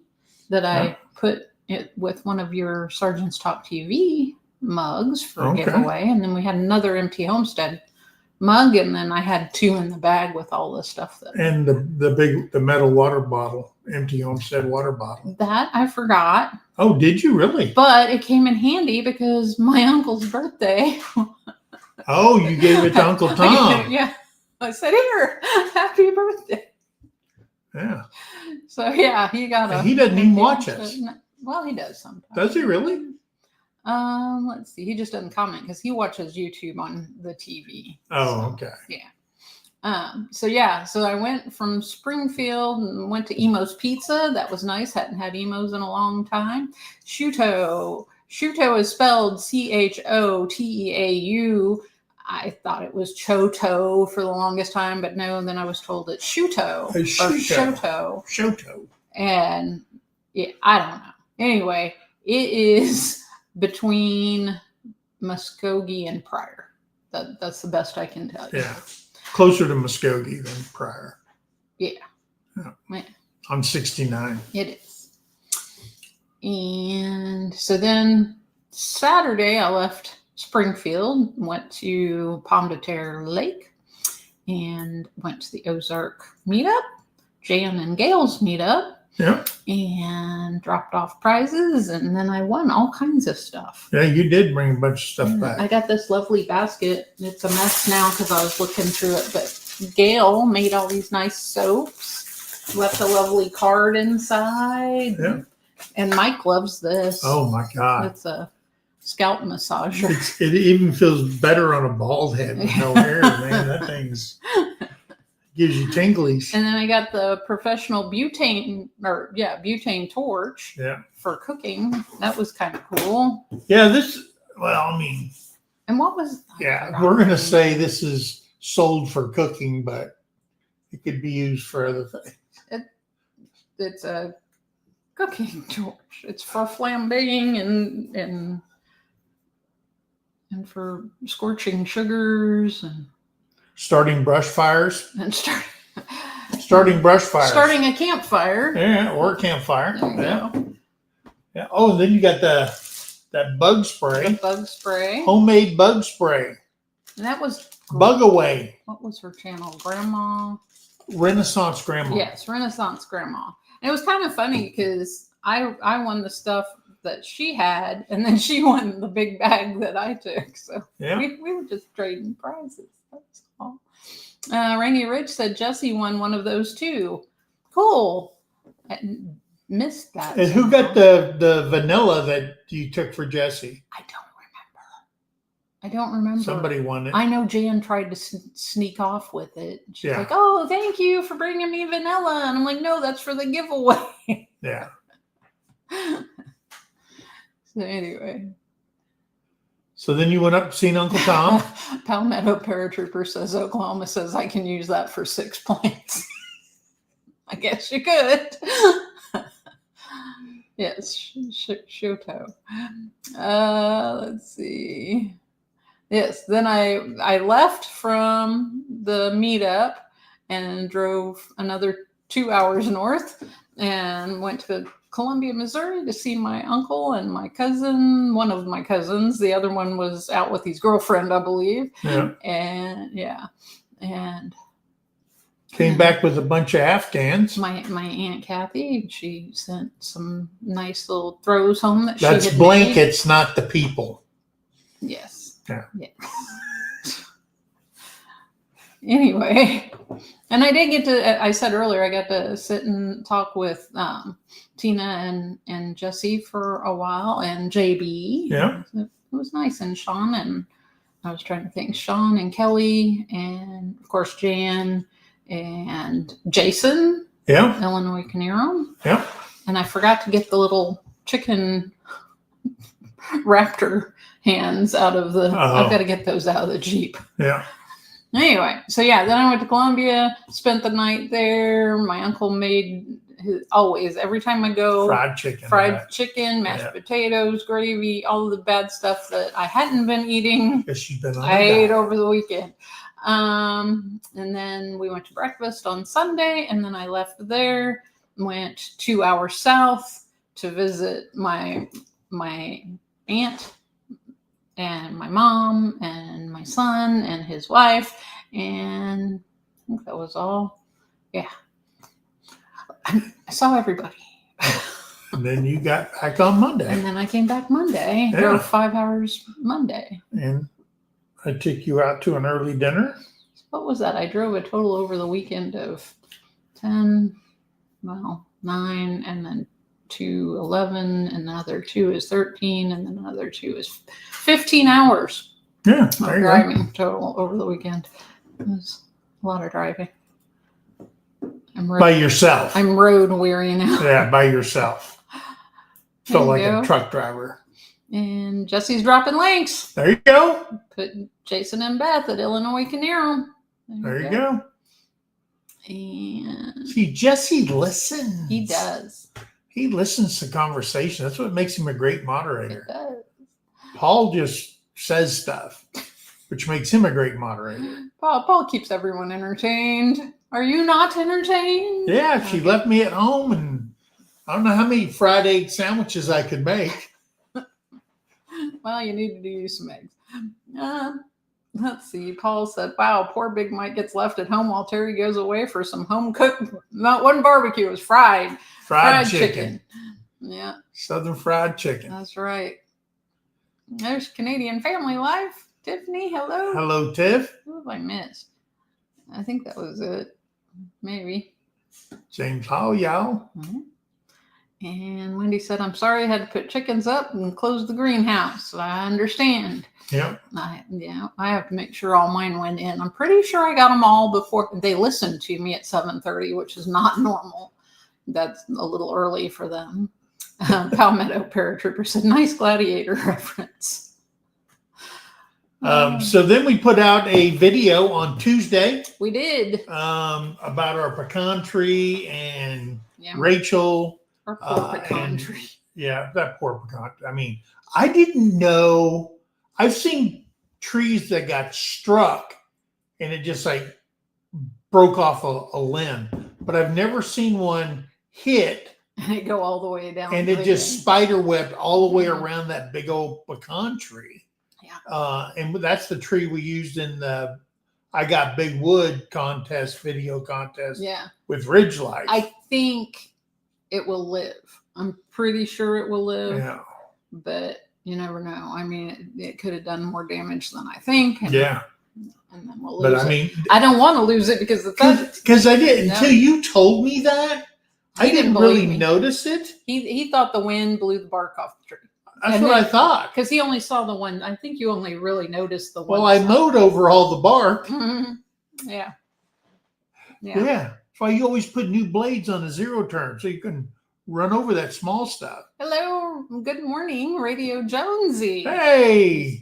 that I put it with one of your Sergeant's Talk TV mugs for a giveaway. And then we had another MT Homestead mug, and then I had 2 in the bag with all the stuff and the metal water bottle, MT Homestead water bottle. that I forgot. Oh, did you really? But it came in handy because my uncle's birthday. Oh, you gave it to Uncle Tom. Yeah. I said, here, happy birthday. Yeah. So yeah, he got a. He doesn't even watch us. Well, he does sometimes. Does he really? Let's see. He just doesn't comment because he watches YouTube on the TV. Oh, okay. Yeah. So I went from Springfield and went to Emo's Pizza. That was nice. Hadn't had Emo's in a long time. Shuto is spelled Choteau. I thought it was Choto for the longest time, but no. And then I was told it's Shuto or Shoto. Shoto. And yeah, I don't know. Anyway, it is between Muskogee and Pryor. That's the best I can tell you. Yeah. Closer to Muskogee than Pryor. Yeah. I'm 69. It is. And so then Saturday I left Springfield, went to Pomme de Terre Lake, and went to the Ozark meetup, Jan and Gail's meetup. Yeah. And dropped off prizes, and then I won all kinds of stuff. Yeah, you did bring a bunch of stuff back. I got this lovely basket. It's a mess now because I was looking through it, but Gail made all these nice soaps, left a lovely card inside. Yeah. And Mike loves this. Oh my God. It's a scalp massager. It even feels better on a bald head with no hair, man. That thing's gives you tinglies. And then I got the professional butane torch for cooking. That was kind of cool. Yeah, And what was we're going to say this is sold for cooking, but it could be used for other things. It's a cooking torch. It's for flambeing and for scorching sugars and starting brush fires. And starting brush fires. Starting a campfire. Yeah, or a campfire. There you go. Yeah. Oh, and then you got that bug spray. The bug spray. Homemade bug spray. And that was Bug Away. What was her channel? Grandma. Renaissance Grandma. Yes, Renaissance Grandma. And it was kind of funny because I won the stuff that she had, and then she won the big bag that I took. So we were just trading prizes. That's all. Rainy Ridge said Jesse won one of those too. Cool. I missed that. And who got the vanilla that you took for Jesse? I don't remember. Somebody won it. I know Jan tried to sneak off with it. She's Yeah. like, "Oh, thank you for bringing me vanilla," and I'm like, "No, that's for the giveaway." Yeah. So anyway. So then you went up to see Uncle Tom. Palmetto Paratrooper says Oklahoma says I can use that for 6 points. I guess you could. Yes, Shoto. Let's see. Yes, then I left from the meetup and drove another 2 hours north and went to Columbia, Missouri to see my uncle and my cousin, one of my cousins. The other one was out with his girlfriend, I believe. Yeah. And came back with a bunch of Afghans. My Aunt Kathy, she sent some nice little throws home that That's she had blankets, not the people. made. Yes. Yeah. Anyway, and I did get to, I said earlier, I got to sit and talk with Tina and Jesse for a while, and JB. Yeah. It was nice. And Sean, and I was trying to think, Sean and Kelly, and of course Jan and Jason. Yeah. Illinois Canero. Yeah. And I forgot to get the little chicken raptor hands out of the, I've got to get those out of the Jeep. Yeah. Anyway, so then I went to Columbia, spent the night there. My uncle made every time I go, fried chicken, mashed potatoes, gravy, all of the bad stuff that I hadn't been eating. I ate over the weekend. And then we went to breakfast on Sunday, and then I left there, went 2 hours south to visit my aunt and my mom and my son and his wife, and I think that was all. Yeah. I saw everybody. And then you got back on Monday. And then I came back Monday, drove 5 hours Monday. And I took you out to an early dinner. What was that? I drove a total over the weekend of 10, well, 9, and then 2, 11, and another 2 is 13, and then another 2 is 15 hours Yeah, of there you go. driving total over the weekend. It was a lot of driving. By yourself. I'm road weary now. Yeah, by yourself. There Felt you like go. a truck driver. And Jesse's dropping links. There you go. Put Jason and Beth at Illinois Canerum. There you go. And see, Jesse listens. He does. He listens to conversation. That's what makes him a great moderator. It does. Paul just says stuff, which makes him a great moderator. Paul keeps everyone entertained. Are you not entertained? Yeah, she left me at home, and I don't know how many fried egg sandwiches I could make. Well, you need to use some eggs. Let's see. Paul said, wow, poor Big Mike gets left at home while Terry goes away for some home cooked, not one barbecue, it was fried chicken. Yeah. Southern fried chicken. That's right. There's Canadian Family Life. Tiffany, hello. Hello, Tiff. Who have I missed? I think that was it. Maybe. James Hall, y'all. Mm-hmm. And Wendy said, I'm sorry I had to put chickens up and close the greenhouse. I understand. Yep. I have to make sure all mine went in. I'm pretty sure I got them all before they listened to me at 7:30, which is not normal. That's a little early for them. Palmetto Paratrooper said, nice gladiator reference. So then we put out a video on Tuesday. We did. About our pecan tree and Yeah. Rachel. Our poor pecan tree. Yeah, that poor pecan. I mean, I didn't know. I've seen trees that got struck and it just like broke off a limb, but I've never seen one hit And it go all the way down. and it just spider webbed all the way around that big old pecan tree. Yeah. And that's the tree we used in the I Got Big Wood contest, video contest. Yeah. With Ridge Life. I think it will live. I'm pretty sure it will live. Yeah. But you never know. I mean, it could have done more damage than I think. And, Yeah. And then we'll lose But I mean, I don't want to lose it because it's because I did until you told me that. I didn't really me. notice it. He thought the wind blew the bark off the tree. That's what I thought. Because he only saw the one. I think you only really noticed the one. Well, I mowed over all the bark. Mm-hmm. Yeah. Yeah. That's why you always put new blades on a zero turn so you can run over that small stuff. Hello. Good morning, Radio Jonesy. Hey.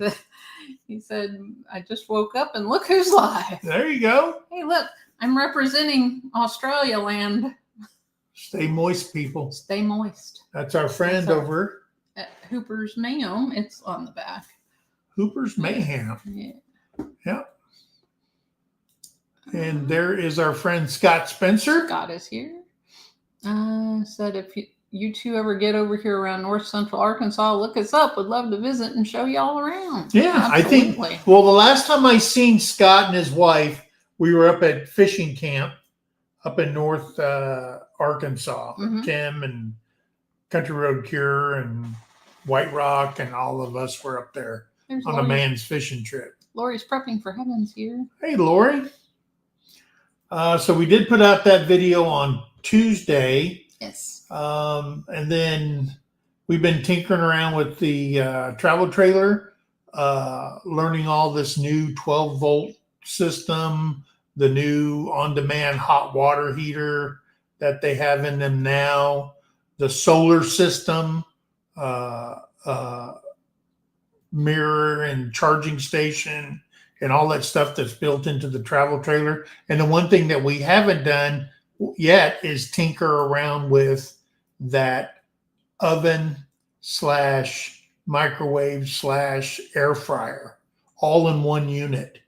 He said, I just woke up and look who's live. There you go. Hey, look, I'm representing Australia land. Stay moist, people. Stay moist. That's our friend over at Hooper's Mayhem. It's on the back. Hooper's Mayhem. Yeah. Yep. And there is our friend Scott Spencer. Scott is here. Said if you two ever get over here around North Central Arkansas, look us up. Would love to visit and show y'all around. Yeah, absolutely. I think. Well, the last time I seen Scott and his wife, we were up at fishing camp up in North Arkansas. Mm-hmm. Tim and Country Road Cure and White Rock and all of us were up there. There's on Lori. A man's fishing trip. Lori's prepping for heavens here. Hey, Lori. So we did put out that video on Tuesday. Yes. And then we've been tinkering around with the travel trailer, learning all this new 12-volt system, the new on-demand hot water heater that they have in them now, the solar system, mirror and charging station, and all that stuff that's built into the travel trailer. And the one thing that we haven't done yet is tinker around with that oven / microwave / air fryer all in one unit.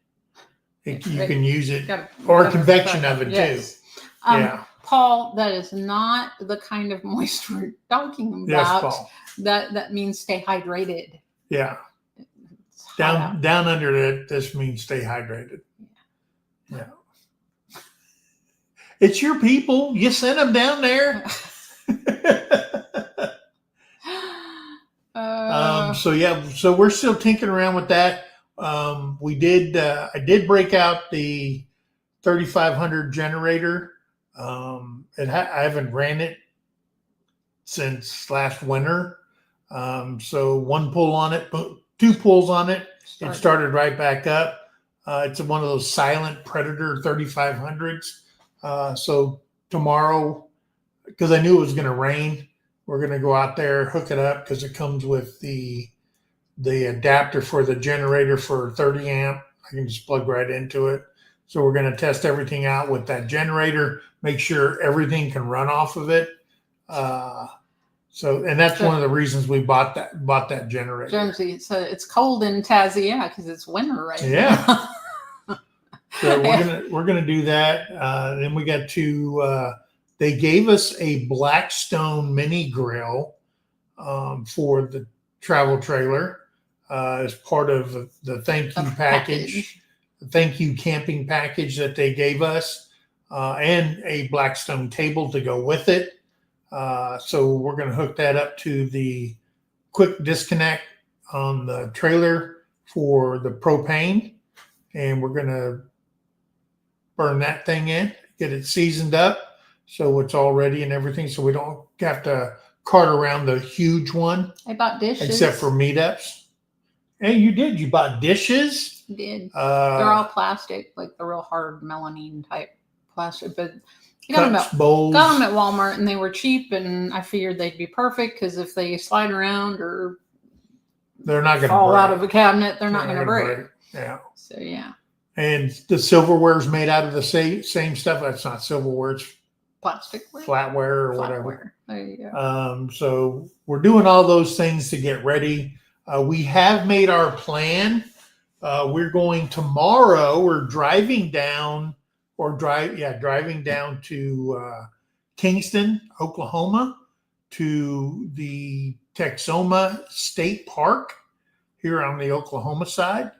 You can use it, or a convection oven too. Yeah. Paul, that is not the kind of moisture we're talking about. Yes, Paul. That means stay hydrated. Yeah. Down under it, this means stay hydrated. Yeah. It's your people. You sent them down there. So we're still tinkering around with that. I did break out the 3500 generator I haven't ran it since last winter. So one pull on it, 2 pulls on it, it started right back up. It's one of those silent Predator 3500s. So tomorrow, because I knew it was going to rain, we're going to go out there, hook it up, because it comes with the adapter for the generator for 30 amp. I can just plug right into it. So we're going to test everything out with that generator, make sure everything can run off of it. And that's one of the reasons we bought that generator. Jonesy, so it's cold in Tassie, yeah, because it's winter right now. So we're gonna do that. Then we got to. They gave us a Blackstone mini grill for the travel trailer as part of the thank you package, the thank you camping package that they gave us, and a Blackstone table to go with it. So we're going to hook that up to the quick disconnect on the trailer for the propane, and we're going to burn that thing in, get it seasoned up so it's all ready and everything, so we don't have to cart around the huge one. I bought dishes. Except for meetups. And you did. You bought dishes? I did. They're all plastic, like the real hard melamine type plastic, but bowls. Got them at Walmart, and they were cheap, and I figured they'd be perfect because if they slide around or they're not going to fall out of a cabinet, they're not going to break. Yeah. So yeah. And the silverware is made out of the same stuff. That's not silverware; it's plasticware, flatware, or whatever. There you go. So we're doing all those things to get ready. We have made our plan. We're going tomorrow. We're driving down. Driving down to Kingston, Oklahoma, to the Texoma State Park here on the Oklahoma side.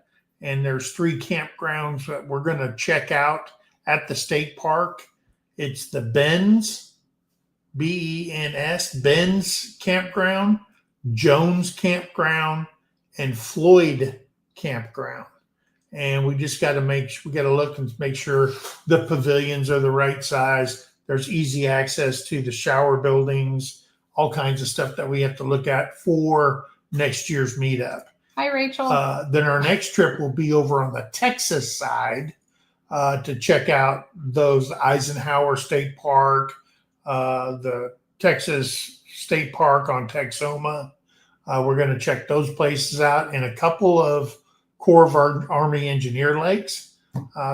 And there's 3 campgrounds that we're going to check out at the state park. It's the Benz, B-E-N-S, Benz Campground, Jones Campground, and Floyd Campground. And we just got to look and make sure the pavilions are the right size. There's easy access to the shower buildings, all kinds of stuff that we have to look at for next year's meetup. Hi, Rachel. Then our next trip will be over on the Texas side to check out those Eisenhower State Park, the Texas State Park on Texoma. We're going to check those places out, and a couple of Corps of Army Engineer lakes.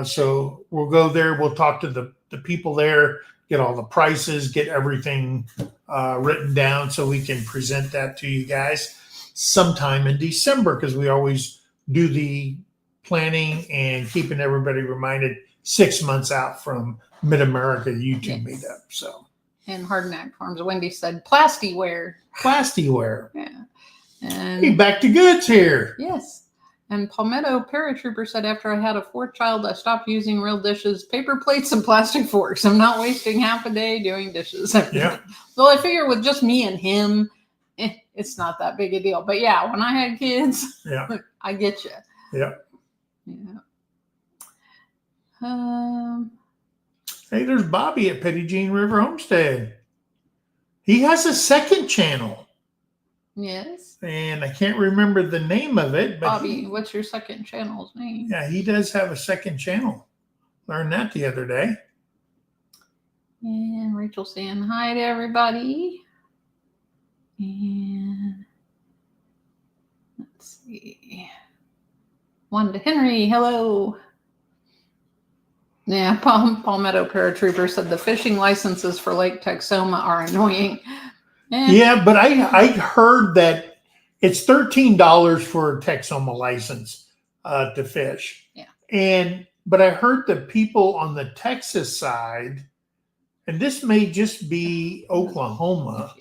So we'll go there. We'll talk to the people there, get all the prices, get everything written down so we can present that to you guys sometime in December, because we always do the planning and keeping everybody reminded 6 months out from Mid-America YouTube meetup. So. And Hardnack Farms. Wendy said plastyware. Yeah. And hey, back to goods here. Yes. And Palmetto Paratrooper said, after I had a 4th child, I stopped using real dishes, paper plates, and plastic forks. I'm not wasting half a day doing dishes. Yeah. Well, I figure with just me and him, it's not that big a deal. But yeah, when I had kids, I get you. Yeah. Yeah. Hey, there's Bobby at Petty Jean River Homestead. He has a second channel. Yes. And I can't remember the name of it. But Bobby, what's your second channel's name? Yeah, he does have a second channel. Learned that the other day. And Rachel saying hi to everybody. And let's see. Wanda Henry, hello. Yeah, Palmetto Paratrooper said the fishing licenses for Lake Texoma are annoying. Yeah, but I heard that it's $13 for a Texoma license to fish. Yeah. But I heard that people on the Texas side, and this may just be Oklahoma,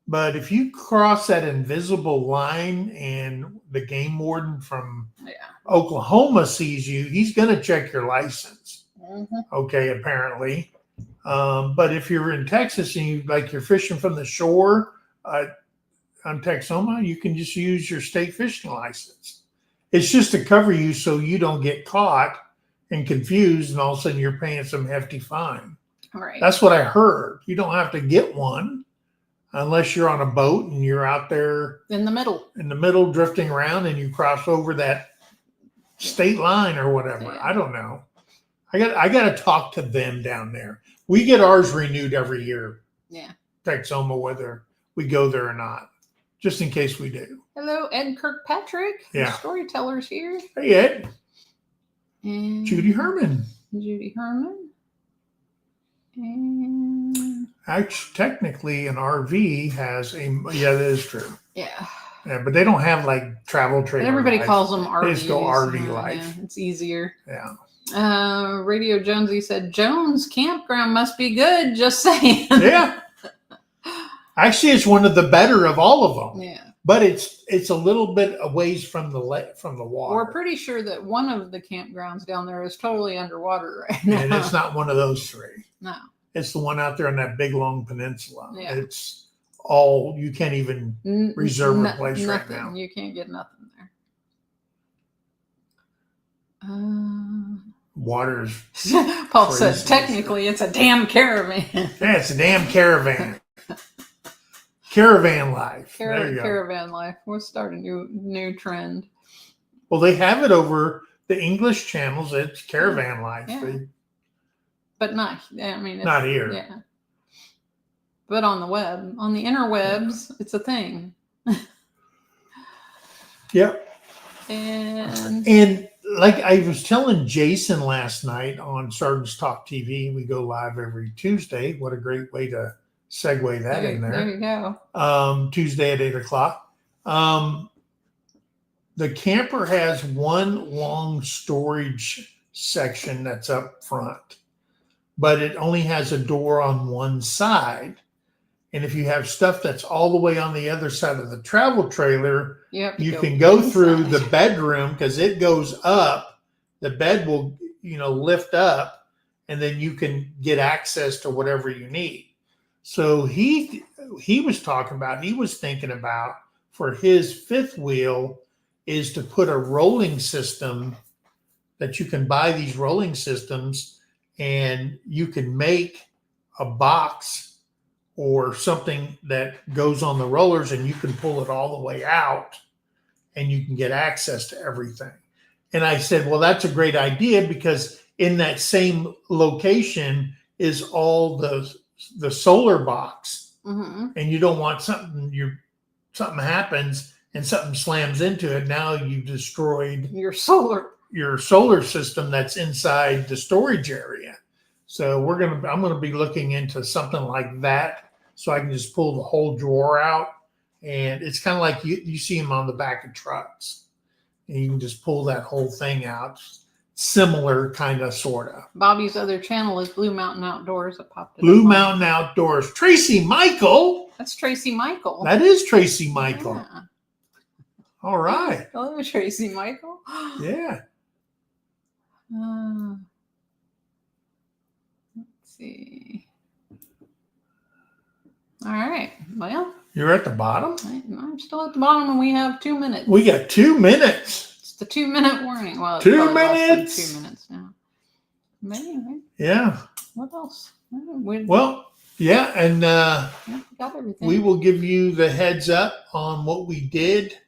but if you cross that invisible line and the game warden from Oklahoma sees you, he's going to check your license. Mm-hmm. Okay, apparently. But if you're in Texas and you're fishing from the shore on Texoma, you can just use your state fishing license. It's just to cover you so you don't get caught and confused, and all of a sudden you're paying some hefty fine. Right. That's what I heard. You don't have to get one unless you're on a boat and you're out there in the middle drifting around and you cross over that state line or whatever. Yeah. I don't know. I got to talk to them down there. We get ours renewed every year. Yeah. Texoma, whether we go there or not, just in case we do. Hello, Ed Kirkpatrick. Yeah. The storyteller's here. Hey, Ed. And Judy Herman. Judy Herman. And Actually, technically, an RV has yeah, that is true. yeah. Yeah, but they don't have like travel trailer. But everybody life. calls them RVs. They just go RV life. Yeah, it's easier. Yeah. Radio Jonesy said, Jones Campground must be good. Just saying. Yeah. Actually, it's one of the better of all of them. Yeah. But it's a little bit a ways from the water. We're pretty sure that one of the campgrounds down there is totally underwater right now. And it's not one of those three. No. It's the one out there on that big long peninsula. Yeah. It's all, you can't even reserve a place right now. You can't get nothing there. Water's Paul crazy. said, technically, it's a damn caravan. yeah, it's a damn caravan. Caravan life. There you go. Caravan life. We'll start a new trend. Well, they have it over the English channels. It's caravan life. Yeah. But not, I mean, Not here. Yeah. But on the web, on the interwebs, it's a thing. Yep. And like I was telling Jason last night on Sergeant's Talk TV, we go live every Tuesday. What a great way to segue that in there. There you go. Tuesday at 8:00. The camper has one long storage section that's up front, but it only has a door on one side. And if you have stuff that's all the way on the other side of the travel trailer, you can go through the bedroom because it goes up. The bed will, lift up, and then you can get access to whatever you need. So he was thinking about for his fifth wheel is to put a rolling system that you can buy these rolling systems and you can make a box or something that goes on the rollers and you can pull it all the way out and you can get access to everything. And I said, well, that's a great idea because in that same location is all the solar box. Mm-hmm. And you don't want something happens and something slams into it. Now you've destroyed your solar system that's inside the storage area. So I'm gonna be looking into something like that so I can just pull the whole drawer out. And it's kind of like you see them on the back of trucks. And you can just pull that whole thing out. Similar kind of, sort of. Bobby's other channel is Blue Mountain Outdoors. That popped it Blue up. Mountain Outdoors. Tracy Michael. That's Tracy Michael. That is Tracy Michael. Yeah. All right. Hello, Tracy Michael. Yeah. Let's see. All right. Well, You're at the bottom? I'm still at the bottom and we have 2 minutes. We got 2 minutes. It's the 2-minute warning. Well, it's 2 probably less than minutes. 2 minutes now. But anyway, Yeah. what else? Well, yeah. And we got everything. we will give you the heads up on what we did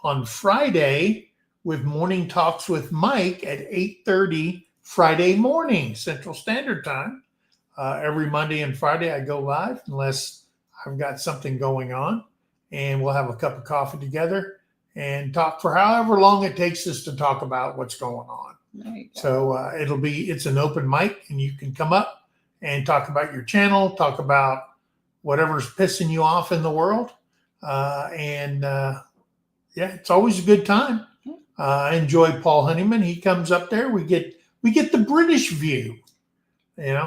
on Friday with Morning Talks with Mike at 8:30 Friday morning, Central Standard Time. Every Monday and Friday I go live unless I've got something going on, and we'll have a cup of coffee together and talk for however long it takes us to talk about what's going on. There you go. So it's an open mic and you can come up and talk about your channel, talk about whatever's pissing you off in the world. Yeah, it's always a good time. I enjoy Paul Honeyman. He comes up there. We get the British view.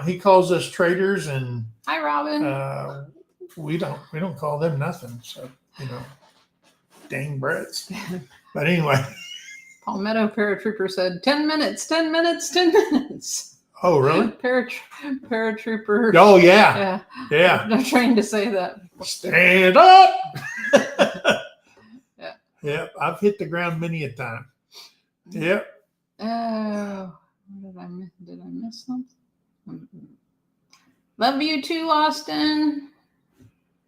He calls us traitors, and Hi, Robin. we don't call them nothing. So dang Brits. But anyway. Palmetto Paratrooper said 10 minutes, 10 minutes, 10 minutes. Oh, really? Paratrooper. Oh, yeah. Yeah. I'm trying to say that. Stand up. Yeah. Yep. I've hit the ground many a time. Yep. Oh, did I miss something? Love you too, Austin.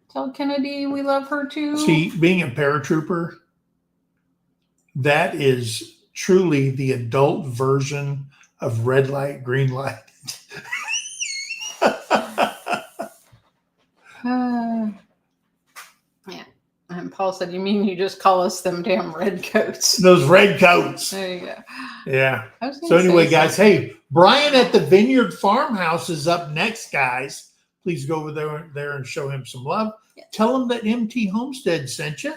Tell Kennedy we love her too. See, being a paratrooper, that is truly the adult version of red light, green light. Yeah. And Paul said, you mean you just call us them damn red coats? Those red coats. There you go. Yeah. I was So gonna anyway, say guys, something. hey, Brian at the Vineyard Farmhouse is up next, guys. Please go over there and show him some love. Yeah. Tell him that MT Homestead sent you,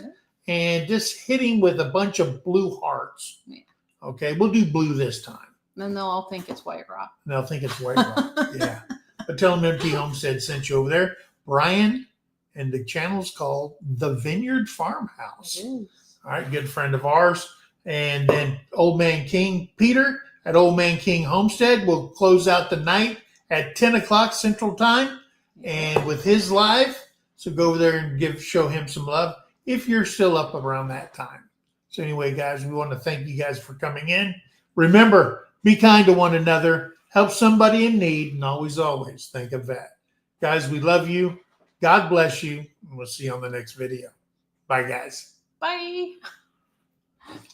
and just hit him with a bunch of blue hearts. Yeah. Okay, we'll do blue this time. Then they'll all think it's White Rock. And they'll think it's white rock. Yeah. But tell him MT Homestead sent you over there. Brian, and the channel's called The Vineyard Farmhouse. All right, good friend of ours. And then Old Man King Peter at Old Man King Homestead will close out the night at 10 o'clock Central Time, and with his live. So go over there and show him some love if you're still up around that time. So anyway, guys, we want to thank you guys for coming in. Remember, be kind to one another, help somebody in need, and always, always think of that. Guys, we love you. God bless you. And we'll see you on the next video. Bye, guys. Bye.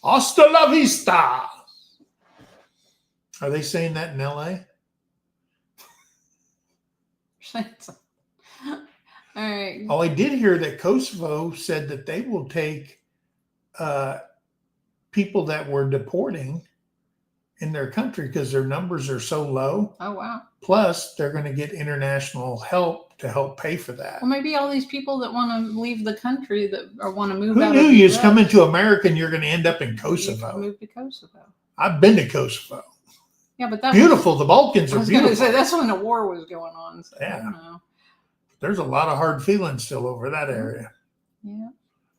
Hasta la vista. Are they saying that in LA? All right. Oh, I did hear that Kosovo said that they will take people that were deporting in their country because their numbers are so low. Oh, wow. Plus, they're going to get international help to help pay for that. Well, maybe all these people that want to leave the country that or want to move Who out knew of the you was US, coming to America and you're going to end up in you Kosovo? Move to Kosovo. I've been to Kosovo. Yeah, but that Beautiful. The Balkans I are was going to beautiful. say that's when the war was going on. So Yeah. I don't know. There's a lot of hard feelings still over that area. Yeah.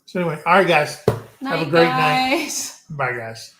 So anyway, all right, guys. Night, a great night. guys. Bye, guys.